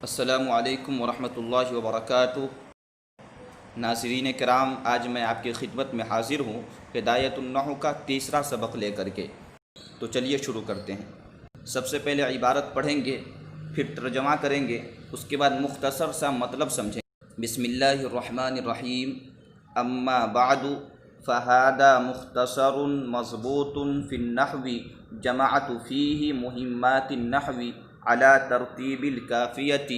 السلام علیکم ورحمۃ اللہ وبرکاتہ۔ ناظرین کرام، آج میں آپ کی خدمت میں حاضر ہوں ہدایت النحو کا تیسرا سبق لے کر کے۔ تو چلیے شروع کرتے ہیں۔ سب سے پہلے عبارت پڑھیں گے، پھر ترجمہ کریں گے، اس کے بعد مختصر سا مطلب سمجھیں گے۔ بسم اللہ الرحمن الرحیم۔ اما بعد فہذا مختصر مضبوط فی النحو جمعت فیہ مہمات النحو على ترتیب الکافیۃ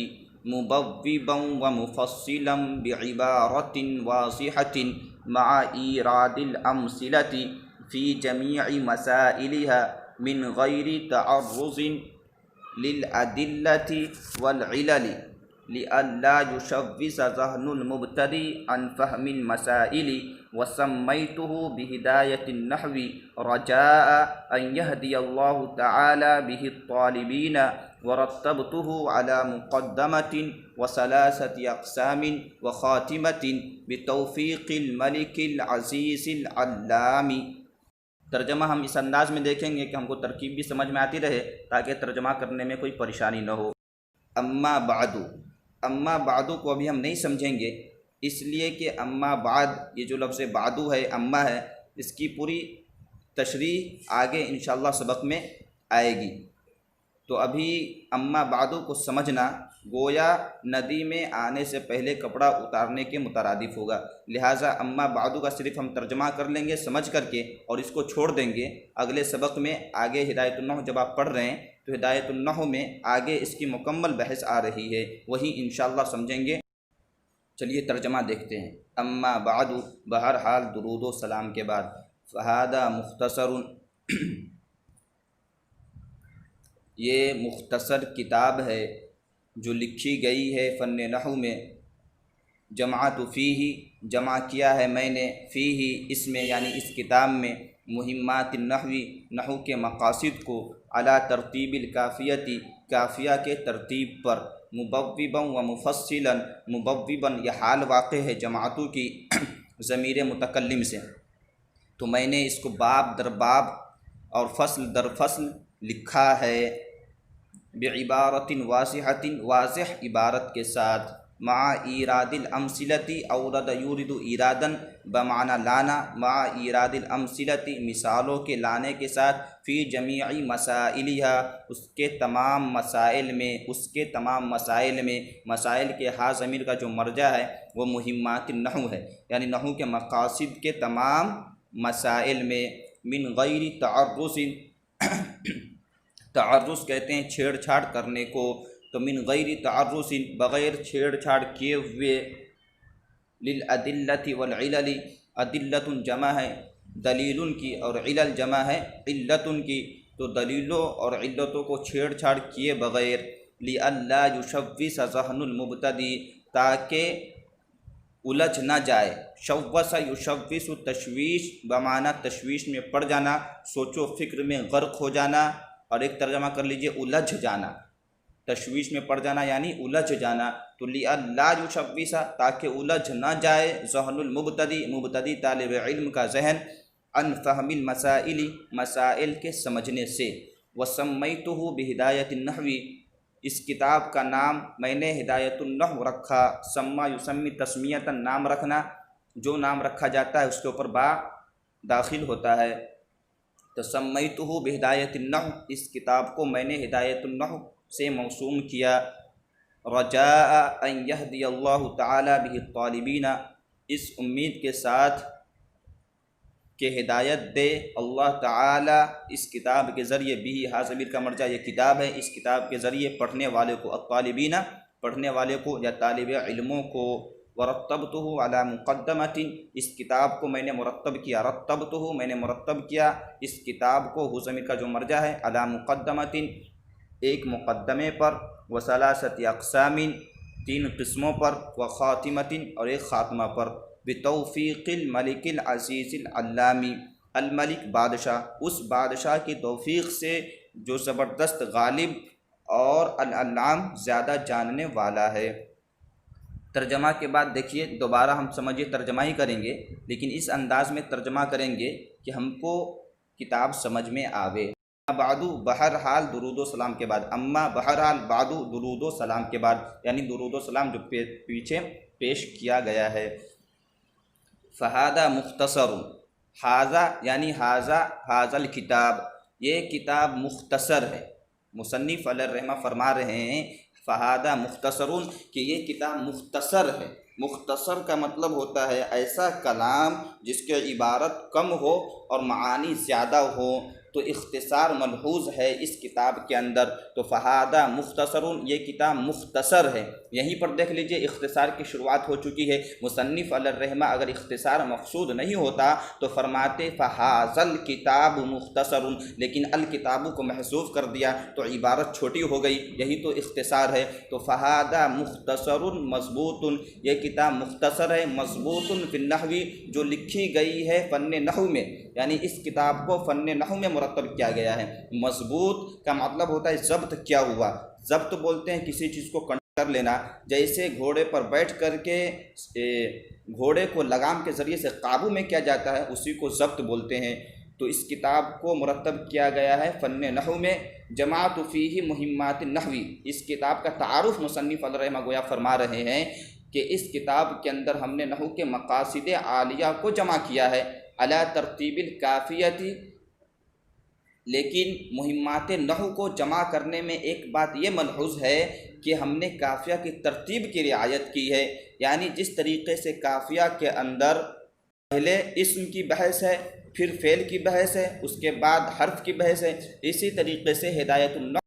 مبوبا ومفصلا بعبارۃ واضحۃ مع ایراد الامثلۃ فی جمیع مسائلها من غیر تعرض للأدلة والعلل لئلا يشوش ذهن المبتدئ عن فهم المسائل، وسميته بهداية النحو رجاء أن يهدي الله تعالى به الطالبين، ورتبته على مقدمة وثلاثة أقسام وخاتمة بتوفيق الملك العزيز العلام۔ ترجمہ ہم اس انداز میں دیکھیں گے کہ ہم کو ترکیب بھی سمجھ میں آتی رہے تاکہ ترجمہ کرنے میں کوئی پریشانی نہ ہو۔ اما بعد، اما بعد کو ابھی ہم نہیں سمجھیں گے، اس لیے کہ اما بعد، یہ جو لفظ بعدو ہے، اما ہے، اس کی پوری تشریح آگے انشاءاللہ سبق میں آئے گی۔ تو ابھی اما بعدو کو سمجھنا گویا ندی میں آنے سے پہلے کپڑا اتارنے کے مترادف ہوگا، لہٰذا اما بعدو کا صرف ہم ترجمہ کر لیں گے سمجھ کر کے اور اس کو چھوڑ دیں گے۔ اگلے سبق میں آگے ہدایت النحو جب آپ پڑھ رہے ہیں تو ہدایت النحو میں آگے اس کی مکمل بحث آ رہی ہے، وہی انشاءاللہ سمجھیں گے۔ چلیے ترجمہ دیکھتے ہیں۔ اما بعد، بہرحال درود و سلام کے بعد، فہذا مختصر، یہ مختصر کتاب ہے جو لکھی گئی ہے فن نحو میں۔ جمعت فیہ، جمع کیا ہے میں نے، فیہ اس میں یعنی اس کتاب میں، مہمات النحو، نحو کے مقاصد کو، علی ترتیب الکافیۃ، کافیہ کے ترتیب پر، مبوبا و مفصلا، مبوبا یہ حال واقع ہے جماعتوں کی ضمیر متکلم سے، تو میں نے اس کو باب در باب اور فصل در فصل لکھا ہے، بعبارۃ واضحۃ، واضح عبارت کے ساتھ، مع ایراد الامثلۃ، اورد یورد ایرادن بمعنی لانا، مع ایراد الامثلۃ مثالوں کے لانے کے ساتھ، فی جمیع مسائلها اس کے تمام مسائل میں، اس کے تمام مسائل میں، مسائل کے ہا ضمیر کا جو مرجع ہے وہ مہمات النحو ہے، یعنی نحو کے مقاصد کے تمام مسائل میں، من غیر تعرض، تعرض کہتے ہیں چھیڑ چھاڑ کرنے کو، تو من غیر تعرض بغیر چھیڑ چھاڑ کیے ہوئے، للأدلة والعلل، ادلت جمع ہے دلیل کی اور علل جمع ہے علت کی، تو دلیلوں اور علتوں کو چھیڑ چھاڑ کیے بغیر، لئلا یشوش ذہن المبتدئ تاکہ الجھ نہ جائے، شوش یشوش تشویش بمعنی تشویش میں پڑ جانا، سوچ و فکر میں غرق ہو جانا، اور ایک ترجمہ کر لیجئے الجھ جانا، تشویش میں پڑ جانا یعنی الجھ جانا، تو لئلا یشوش تاکہ الجھ نہ جائے، ذہن المبتدئ، مبتدی طالب علم کا ذہن، عن فہم المسائل، مسائل کے سمجھنے سے، وسمیتہ بہدایۃ النحو، اس کتاب کا نام میں نے ہدایت النحو رکھا، سما یسمی تسمیۃ، نام رکھنا، جو نام رکھا جاتا ہے اس کے اوپر با داخل ہوتا ہے، تو سمیتہ بہدایۃ النحو، اس کتاب کو میں نے ہدایت النحو سے موسوم کیا، رجاء ان یہدی اللہ تعالی بہ الطالبین، اس امید کے ساتھ کہ ہدایت دے اللہ تعالی اس کتاب کے ذریعے، بھی ہا ضمیر کا مرجع یہ کتاب ہے، اس کتاب کے ذریعے پڑھنے والے کو، الطالبین پڑھنے والے کو یا طالب علموں کو، ورتبتہ علی مقدمۃ، اس کتاب کو میں نے مرتب کیا، رتبتہ میں نے مرتب کیا اس کتاب کو، ہو ضمیر کا جو مرجع ہے، علی مقدمۃ ایک مقدمے پر، وثلاثۃ اقسام تین قسموں پر، وخاتمۃ اور ایک خاتمہ پر، بتوفیق الملک العزیز العلام، الملک بادشاہ، اس بادشاہ کی توفیق سے جو زبردست غالب اور العلام زیادہ جاننے والا ہے۔ ترجمہ کے بعد دیکھیے دوبارہ ہم سمجھیے ترجمہ ہی کریں گے، لیکن اس انداز میں ترجمہ کریں گے کہ ہم کو کتاب سمجھ میں آوے۔ بعدو بہرحال درود و سلام کے بعد، اما بہرحال بعدو درود و سلام کے بعد، یعنی درود و سلام جو پیچھے پیش کیا گیا ہے۔ فہذا مختصر، حاذا یعنی حاذا الکتاب، یہ کتاب مختصر ہے۔ مصنف علیہ الرحمہ فرما رہے ہیں فہذا مختصر کہ یہ کتاب مختصر ہے۔ مختصر کا مطلب ہوتا ہے ایسا کلام جس کے عبارت کم ہو اور معانی زیادہ ہو، تو اختصار ملحوظ ہے اس کتاب کے اندر۔ تو فہذا مختصر، یہ کتاب مختصر ہے۔ یہیں پر دیکھ لیجئے اختصار کی شروعات ہو چکی ہے۔ مصنف علیہ الرحمہ اگر اختصار مقصود نہیں ہوتا تو فرماتے فہذا الکتاب مختصر، لیکن الکتاب کو محذوف کر دیا تو عبارت چھوٹی ہو گئی، یہی تو اختصار ہے۔ تو فہذا مختصر مضبوط، یہ کتاب مختصر ہے، مضبوط فی النحو، جو لکھی گئی ہے فن نحو میں، یعنی اس کتاب کو فن نحو میں مرتب کیا گیا ہے۔ مضبوط کا مطلب ہوتا ہے ضبط کیا ہوا۔ ضبط بولتے ہیں کسی چیز کو کر لینا، جیسے گھوڑے پر بیٹھ کر کے گھوڑے کو لگام کے ذریعے سے قابو میں کیا جاتا ہے، اسی کو ضبط بولتے ہیں۔ تو اس کتاب کو مرتب کیا گیا ہے فن نحو میں۔ جماعت فیہ مہمات النحو، اس کتاب کا تعارف مصنف علیہ الرحمہ گویا فرما رہے ہیں کہ اس کتاب کے اندر ہم نے نحو کے مقاصد عالیہ کو جمع کیا ہے علی ترتیب الکافیتی، لیکن مہمات نحو کو جمع کرنے میں ایک بات یہ ملحوظ ہے کہ ہم نے کافیہ کی ترتیب کی رعایت کی ہے، یعنی جس طریقے سے کافیہ کے اندر پہلے اسم کی بحث ہے، پھر فعل کی بحث ہے، اس کے بعد حرف کی بحث ہے، اسی طریقے سے ہدایت النحو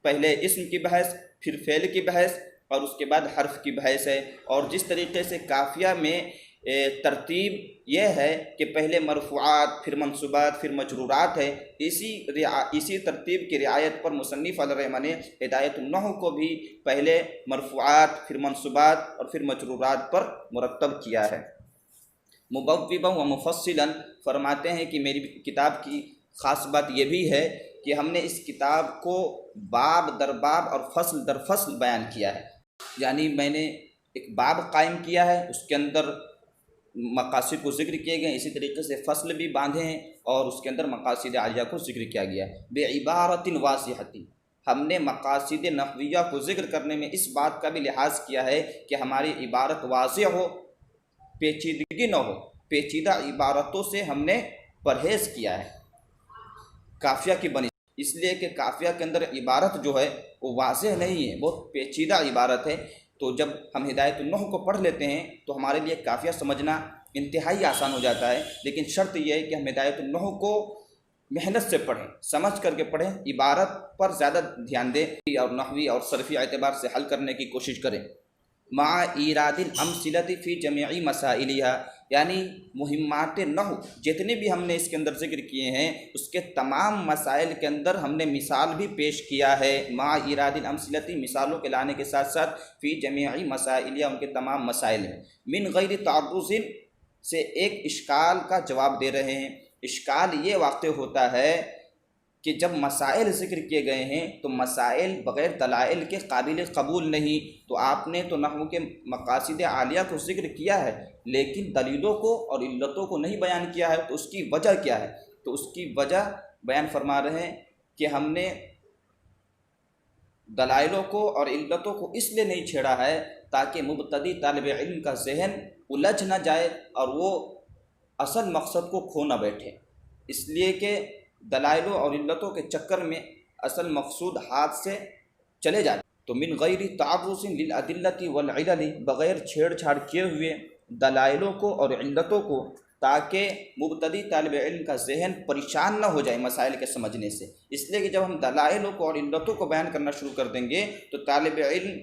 پہلے اسم کی بحث، پھر فعل کی بحث اور اس کے بعد حرف کی بحث ہے۔ اور جس طریقے سے کافیہ میں ترتیب یہ ہے کہ پہلے مرفوعات، پھر منصوبات، پھر مجرورات ہے، اسی ترتیب کی رعایت پر مصنف علیہ الرحمہ نے ہدایت النحو کو بھی پہلے مرفوعات، پھر منصوبات اور پھر مجرورات پر مرتب کیا ہے۔ مبوبا و مفصلا، فرماتے ہیں کہ میری کتاب کی خاص بات یہ بھی ہے کہ ہم نے اس کتاب کو باب در باب اور فصل در فصل بیان کیا ہے، یعنی میں نے ایک باب قائم کیا ہے، اس کے اندر مقاصد کو ذکر کیے گئے، اسی طریقے سے فصل بھی باندھے ہیں اور اس کے اندر مقاصد عالیہ کو ذکر کیا گیا ہے۔ بعبارت واضحۃ، ہم نے مقاصد نحویہ کو ذکر کرنے میں اس بات کا بھی لحاظ کیا ہے کہ ہماری عبارت واضح ہو، پیچیدگی نہ ہو، پیچیدہ عبارتوں سے ہم نے پرہیز کیا ہے کافیہ کی بنی، اس لیے کہ کافیہ کے اندر عبارت جو ہے وہ واضح نہیں ہے، بہت پیچیدہ عبارت ہے۔ تو جب ہم ہدایت النحو کو پڑھ لیتے ہیں تو ہمارے لیے کافیہ سمجھنا انتہائی آسان ہو جاتا ہے، لیکن شرط یہ ہے کہ ہم ہدایت النحو کو محنت سے پڑھیں، سمجھ کر کے پڑھیں، عبارت پر زیادہ دھیان دیں اور نحوی اور صرفی اعتبار سے حل کرنے کی کوشش کریں۔ مع ایراد الامثلۃ فی جمیع مسائلھا، یعنی مہمات نحو جتنے بھی ہم نے اس کے اندر ذکر کیے ہیں اس کے تمام مسائل کے اندر ہم نے مثال بھی پیش کیا ہے۔ مع ایراد الامثلۃ، مثالوں کے لانے کے ساتھ ساتھ، فی جمیع مسائلھا، ان کے تمام مسائل ہیں۔ من غیر تعرض سے ایک اشکال کا جواب دے رہے ہیں۔ اشکال یہ واقع ہوتا ہے کہ جب مسائل ذکر کیے گئے ہیں تو مسائل بغیر دلائل کے قابل قبول نہیں، تو آپ نے تو نحو کے مقاصد عالیہ کو ذکر کیا ہے لیکن دلیلوں کو اور علتوں کو نہیں بیان کیا ہے، تو اس کی وجہ کیا ہے؟ تو اس کی وجہ بیان فرما رہے ہیں کہ ہم نے دلائلوں کو اور علتوں کو اس لیے نہیں چھیڑا ہے تاکہ مبتدی طالب علم کا ذہن الجھ نہ جائے اور وہ اصل مقصد کو کھو نہ بیٹھے، اس لیے کہ دلائلوں اور علتوں کے چکر میں اصل مقصود ہاتھ سے چلے جاتے۔ تو من غیر تعرض للادلۃ والعلل، بغیر چھیڑ چھاڑ کیے ہوئے دلائلوں کو اور علتوں کو، تاکہ مبتدی طالب علم کا ذہن پریشان نہ ہو جائے مسائل کے سمجھنے سے۔ اس لیے کہ جب ہم دلائلوں کو اور علتوں کو بیان کرنا شروع کر دیں گے تو طالب علم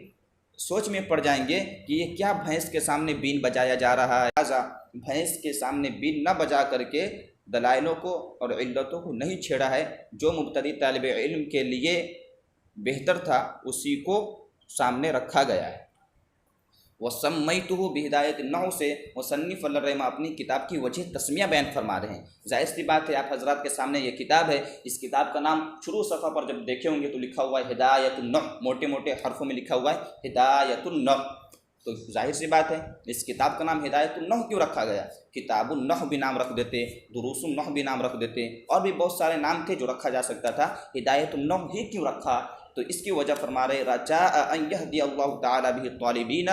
سوچ میں پڑ جائیں گے کہ یہ کیا بھینس کے سامنے بین بجایا جا رہا ہے، لہٰذا بھینس کے سامنے بین نہ بجا کر کے دلائلوں کو اور علتوں کو نہیں چھیڑا ہے، جو مبتدی طالب علم کے لیے بہتر تھا اسی کو سامنے رکھا گیا ہے۔ وَسَمَّيْتُهُ بِهِدَایَةِ النَّحْوِ سے مصنف علیہ الرحمہ اپنی کتاب کی وجہ تسمیہ بیان فرما رہے ہیں۔ ظاہر سی بات ہے آپ حضرات کے سامنے یہ کتاب ہے، اس کتاب کا نام شروع صفحہ پر جب دیکھے ہوں گے تو لکھا ہوا ہے ہدایت النحو، موٹے موٹے حرفوں میں لکھا ہوا ہے ہدایت النحو۔ تو ظاہر سی بات ہے اس کتاب کا نام ہدایت النحو کیوں رکھا گیا؟ کتاب النحو بھی نام رکھ دیتے، دروس النحو بھی نام رکھ دیتے، اور بھی بہت سارے نام تھے جو رکھا جا سکتا تھا، ہدایت النحو ہی کیوں رکھا؟ تو اس کی وجہ فرما رہے رجاء ان یہدی اللہ تعالی بہ الطالبین،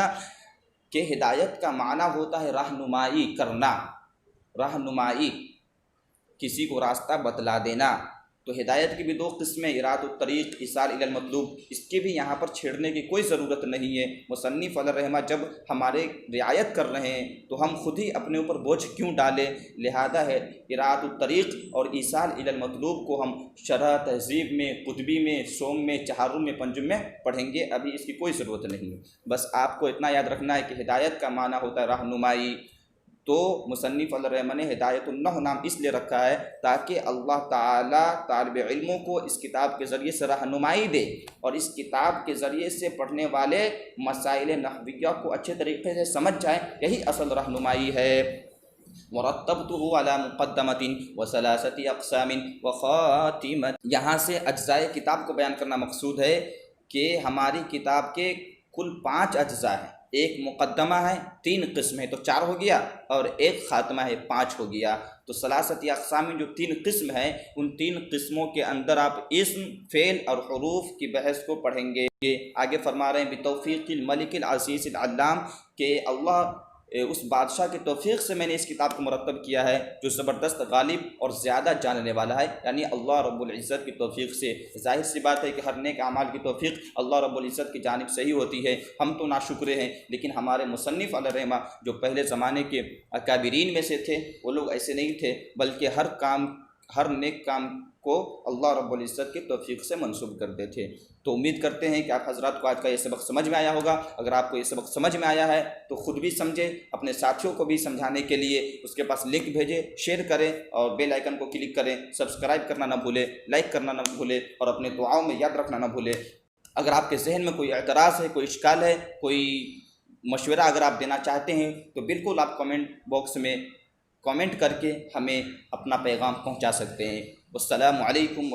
کہ ہدایت کا معنی ہوتا ہے رہنمائی کرنا، رہنمائی، کسی کو راستہ بتلا دینا۔ تو ہدایت کی بھی دو قسمیں، اراد الطریق، ایصال الی المطلوب، اس کی بھی یہاں پر چھیڑنے کی کوئی ضرورت نہیں ہے۔ مصنف علیہ الرحمہ جب ہمارے رعایت کر رہے ہیں تو ہم خود ہی اپنے اوپر بوجھ کیوں ڈالیں؟ لہذا ہے اراد الطریق اور ایصال الی المطلوب کو ہم شرح تہذیب میں، قطبی میں، سوم میں، چہارم میں، پنجم میں پڑھیں گے، ابھی اس کی کوئی ضرورت نہیں ہے۔ بس آپ کو اتنا یاد رکھنا ہے کہ ہدایت کا معنی ہوتا ہے رہنمائی۔ تو مصنف علیہ الرحمہ نے ہدایت النحو نام اس لیے رکھا ہے تاکہ اللہ تعالیٰ طالب علموں کو اس کتاب کے ذریعے سے رہنمائی دے، اور اس کتاب کے ذریعے سے پڑھنے والے مسائل نحویہ کو اچھے طریقے سے سمجھ جائیں، یہی اصل رہنمائی ہے۔ ورتبته على مقدمة وثلاثة اقسام وخاتمة، یہاں سے اجزاء کتاب کو بیان کرنا مقصود ہے کہ ہماری کتاب کے کل 5 اجزاء ہیں، ایک مقدمہ ہے، 3 قسم ہے تو 4 ہو گیا، اور ایک خاتمہ ہے 5 ہو گیا۔ تو ثلاثۃ اقسام جو 3 قسم ہیں، ان 3 قسموں کے اندر آپ اسم، فعل اور حروف کی بحث کو پڑھیں گے۔ آگے فرما رہے ہیں بتوفیق الملک العزیز العلام، کہ اللہ اس بادشاہ کی توفیق سے میں نے اس کتاب کو مرتب کیا ہے جو زبردست، غالب اور زیادہ جاننے والا ہے، یعنی اللہ رب العزت کی توفیق سے۔ ظاہر سی بات ہے کہ ہر نیک اعمال کی توفیق اللہ رب العزت کی جانب سے ہی ہوتی ہے، ہم تو ناشکرے ہیں، لیکن ہمارے مصنف علیہ الرحمہ جو پہلے زمانے کے اکابرین میں سے تھے وہ لوگ ایسے نہیں تھے، بلکہ ہر نیک کام کو اللہ رب العزت کی توفیق سے منسوب کرتے تھے۔ تو امید کرتے ہیں کہ آپ حضرات کو آج کا یہ سبق سمجھ میں آیا ہوگا۔ اگر آپ کو یہ سبق سمجھ میں آیا ہے تو خود بھی سمجھیں، اپنے ساتھیوں کو بھی سمجھانے کے لیے اس کے پاس لنک بھیجیں، شیئر کریں اور بیل آئیکن کو کلک کریں، سبسکرائب کرنا نہ بھولیں، لائک کرنا نہ بھولیں، اور اپنے دعاؤں میں یاد رکھنا نہ بھولیں۔ اگر آپ کے ذہن میں کوئی اعتراض ہے، کوئی اشکال ہے، کوئی مشورہ اگر آپ دینا چاہتے ہیں تو بالکل آپ کمنٹ باکس میں کامنٹ کر کے ہمیں اپنا پیغام پہنچا سکتے ہیں۔ السلام علیکم۔